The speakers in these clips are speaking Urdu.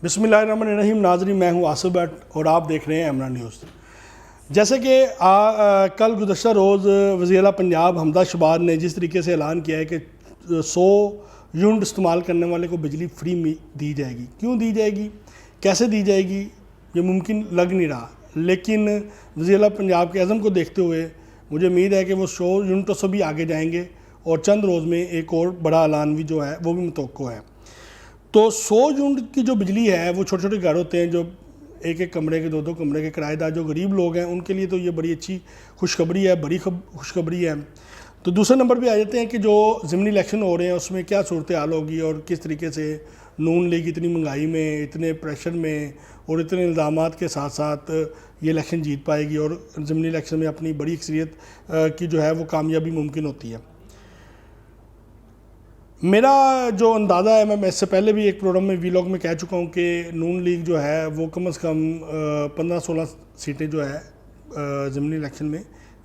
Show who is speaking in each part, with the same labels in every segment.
Speaker 1: بسم اللہ الرحمن الرحیم. ناظرین، میں ہوں آصف بٹ اور آپ دیکھ رہے ہیں عمران نیوز. جیسے کہ کل گزشتہ روز وزیر اعلیٰ پنجاب حمزہ شہباز نے جس طریقے سے اعلان کیا ہے کہ 100 یونٹ استعمال کرنے والے کو بجلی فری میں دی جائے گی. کیوں دی جائے گی، کیسے دی جائے گی، یہ ممکن لگ نہیں رہا. لیکن وزیر اعلیٰ پنجاب کے عزم کو دیکھتے ہوئے مجھے امید ہے کہ وہ 100 یونٹوں سے بھی آگے جائیں گے اور چند روز میں ایک اور بڑا اعلان بھی جو ہے وہ بھی متوقع ہے. تو 100 یونٹ کی جو بجلی ہے وہ چھوٹے چھوٹے گھر ہوتے ہیں جو ایک ایک کمرے کے دو کمرے کے کرایہ دار جو غریب لوگ ہیں ان کے لیے تو یہ بڑی اچھی خوشخبری ہے، بڑی خوشخبری ہے. تو دوسرے نمبر پہ آ جاتے ہیں کہ جو ضمنی الیکشن ہو رہے ہیں اس میں کیا صورتحال ہوگی اور کس طریقے سے نون لیگ اتنی مہنگائی میں، اتنے پریشر میں اور اتنے الزامات کے ساتھ ساتھ یہ الیکشن جیت پائے گی اور ضمنی الیکشن میں اپنی بڑی اکثریت کی جو ہے وہ کامیابی ممکن ہوتی ہے. میرا جو اندازہ ہے، میں اس سے پہلے بھی ایک پروگرام میں وی لاگ میں کہہ چکا ہوں کہ نون لیگ جو ہے وہ کم از کم 15-16 سیٹیں جو ہے ضمنی الیکشن میں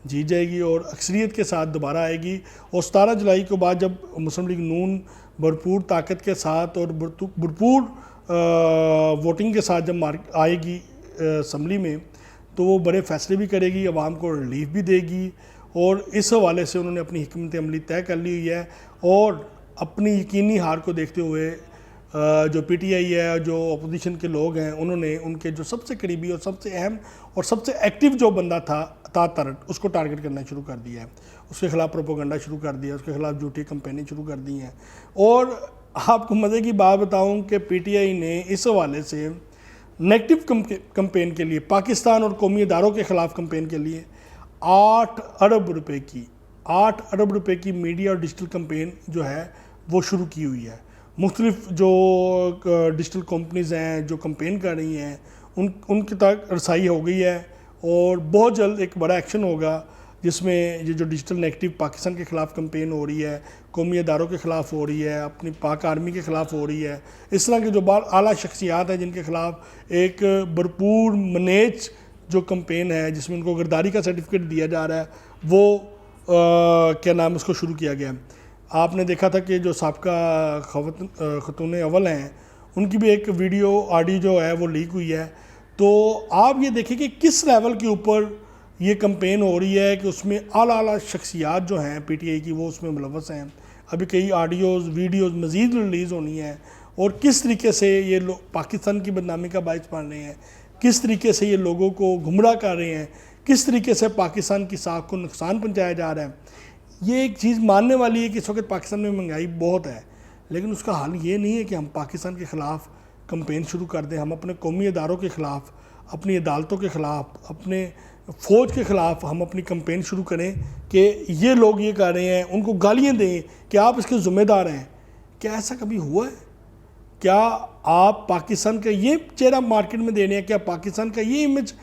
Speaker 1: جیت جائے گی اور اکثریت کے ساتھ دوبارہ آئے گی. اور 17 جولائی کے بعد جب مسلم لیگ نون بھرپور طاقت کے ساتھ اور بھرپور ووٹنگ کے ساتھ جب آئے گی اسمبلی میں تو وہ بڑے فیصلے بھی کرے گی، عوام کو ریلیف بھی دے گی. اور اس حوالے سے انہوں نے اپنی حکمت عملی طے کر لی ہوئی ہے اور اپنی یقینی ہار کو دیکھتے ہوئے جو پی ٹی آئی ہے، جو اپوزیشن کے لوگ ہیں، انہوں نے ان کے جو سب سے قریبی اور سب سے اہم اور سب سے ایکٹیو جو بندہ تھا ترٹ، اس کو ٹارگٹ کرنا شروع کر دیا ہے. اس کے خلاف پروپیگنڈا شروع کر دیا، اس کے خلاف جھوٹی کمپینیں شروع کر دی ہیں. اور آپ کو مزے کی بات بتاؤں کہ پی ٹی آئی نے اس حوالے سے نیگیٹو کمپین کے لیے، پاکستان اور قومی اداروں کے خلاف کمپین کے لیے 8 ارب روپے کی میڈیا اور ڈیجیٹل کمپین جو ہے وہ شروع کی ہوئی ہے. مختلف جو ڈیجیٹل کمپنیز ہیں جو کمپین کر رہی ہیں ان کی تک رسائی ہو گئی ہے اور بہت جلد ایک بڑا ایکشن ہوگا جس میں یہ جو ڈیجیٹل نیگیٹو پاکستان کے خلاف کمپین ہو رہی ہے، قومی اداروں کے خلاف ہو رہی ہے، اپنی پاک آرمی کے خلاف ہو رہی ہے، اس طرح کے جو اعلیٰ شخصیات ہیں جن کے خلاف ایک بھرپور مینیج جو کمپین ہے جس میں ان کو غداری کا سرٹیفکیٹ دیا جا رہا ہے، وہ کیا نام اس کو شروع کیا گیا. آپ نے دیکھا تھا کہ جو سابقہ خاتون اول ہیں ان کی بھی ایک ویڈیو آڈیو جو ہے وہ لیک ہوئی ہے. تو آپ یہ دیکھیں کہ کس لیول کے اوپر یہ کمپین ہو رہی ہے کہ اس میں اعلیٰ شخصیات جو ہیں پی ٹی آئی کی وہ اس میں ملوث ہیں. ابھی کئی آڈیوز ویڈیوز مزید ریلیز ہونی ہیں اور کس طریقے سے یہ لوگ پاکستان کی بدنامی کا باعث بن رہے ہیں، کس طریقے سے یہ لوگوں کو گمراہ کر رہے ہیں، کس طریقے سے پاکستان کی ساکھ کو نقصان پہنچایا جا رہا ہے. یہ ایک چیز ماننے والی ہے کہ اس وقت پاکستان میں مہنگائی بہت ہے، لیکن اس کا حل یہ نہیں ہے کہ ہم پاکستان کے خلاف کمپین شروع کر دیں. ہم اپنے قومی اداروں کے خلاف، اپنی عدالتوں کے خلاف، اپنے فوج کے خلاف ہم اپنی کمپین شروع کریں کہ یہ لوگ یہ کر رہے ہیں، ان کو گالیاں دیں کہ آپ اس کے ذمہ دار ہیں. کیا ایسا کبھی ہوا ہے؟ کیا آپ پاکستان کا یہ چہرہ مارکیٹ میں دے رہے ہیں؟ کیا پاکستان کا یہ امیج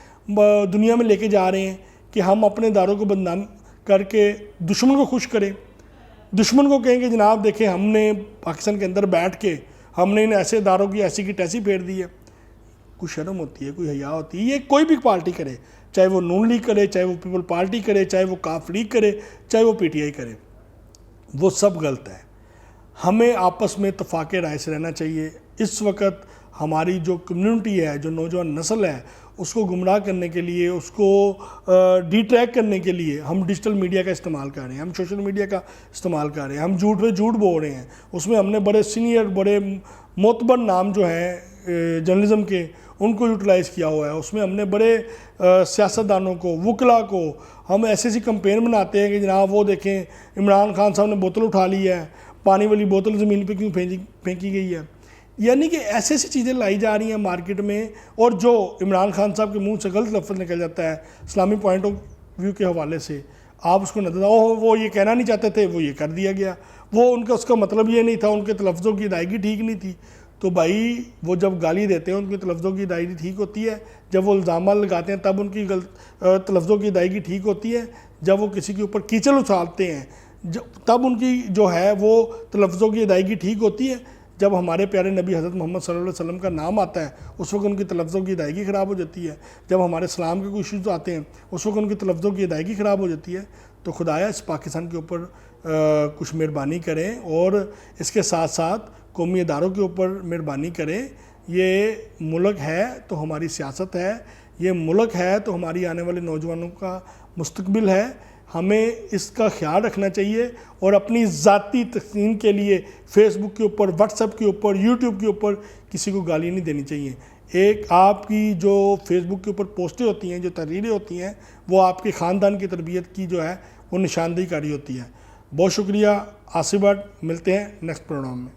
Speaker 1: دنیا میں لے کے جا رہے ہیں کہ ہم اپنے اداروں کو بدنام کر کے دشمن کو خوش کریں، دشمن کو کہیں کہ جناب دیکھیں ہم نے پاکستان کے اندر بیٹھ کے ہم نے ان ایسے اداروں کی ایسی کی ٹیسی پھیر دی ہے؟ کوئی شرم ہوتی ہے، کوئی حیا ہوتی ہے؟ یہ کوئی بھی پارٹی کرے، چاہے وہ نون لیگ کرے، چاہے وہ پیپل پارٹی کرے، چاہے وہ کاف لیگ کرے، چاہے وہ پی ٹی آئی کرے، وہ سب غلط ہے. ہمیں آپس میں اتفاق رائے سے رہنا چاہیے. اس وقت ہماری جو کمیونٹی ہے، جو نوجوان نسل ہے، اس کو گمراہ کرنے کے لیے، اس کو ڈی ٹریک کرنے کے لیے ہم ڈیجیٹل میڈیا کا استعمال کر رہے ہیں، ہم سوشل میڈیا کا استعمال کر رہے ہیں، ہم جھوٹ پہ جھوٹ بول رہے ہیں. اس میں ہم نے بڑے سینئر، بڑے معتبر نام جو ہیں جرنلزم کے ان کو یوٹیلائز کیا ہوا ہے. اس میں ہم نے بڑے سیاستدانوں کو، وکلاء کو، ہم ایسی کمپین بناتے ہیں کہ جناب وہ دیکھیں عمران خان صاحب نے بوتل اٹھا لی ہے، پانی والی بوتل زمین پہ کیوں پھینکی گئی ہے. یعنی کہ ایسی چیزیں لائی جا رہی ہیں مارکیٹ میں اور جو عمران خان صاحب کے منہ سے غلط لفظ نکل جاتا ہے اسلامی پوائنٹ آف ویو کے حوالے سے، آپ اس کو نظر وہ یہ کہنا نہیں چاہتے تھے، وہ یہ کر دیا گیا، وہ ان کا اس کا مطلب یہ نہیں تھا، ان کے تلفظوں کی ادائیگی ٹھیک نہیں تھی. تو بھائی وہ جب گالی دیتے ہیں ان کے تلفظوں کی ادائیگی ٹھیک ہوتی ہے، جب وہ الزامات لگاتے ہیں تب ان کی تلفظوں کی ادائیگی ٹھیک ہوتی ہے، جب وہ کسی کے اوپر کیچڑ اچھالتے ہیں تب ان کی جو ہے وہ تلفظوں کی ادائیگی ٹھیک ہوتی ہے. جب ہمارے پیارے نبی حضرت محمد صلی اللہ علیہ وسلم کا نام آتا ہے اس وقت ان کی تلفظوں کی ادائیگی خراب ہو جاتی ہے. جب ہمارے اسلام کے کوئی ایشوز آتے ہیں اس وقت ان کی تلفظوں کی ادائیگی خراب ہو جاتی ہے. تو خدایا اس پاکستان کے اوپر کچھ مہربانی کریں اور اس کے ساتھ ساتھ قومی اداروں کے اوپر مہربانی کریں یہ ملک ہے تو ہماری سیاست ہے، یہ ملک ہے تو ہماری آنے والے نوجوانوں کا مستقبل ہے. ہمیں اس کا خیال رکھنا چاہیے اور اپنی ذاتی تسکین کے لیے فیس بک کے اوپر، واٹس ایپ کے اوپر، یوٹیوب کے اوپر کسی کو گالی نہیں دینی چاہیے. ایک آپ کی جو فیس بک کے اوپر پوسٹیں ہوتی ہیں، جو تحریریں ہوتی ہیں، وہ آپ کے خاندان کی تربیت کی جو ہے وہ نشاندہی کاری ہوتی ہے. بہت شکریہ آصف بٹ، ملتے ہیں نیکسٹ پروگرام میں.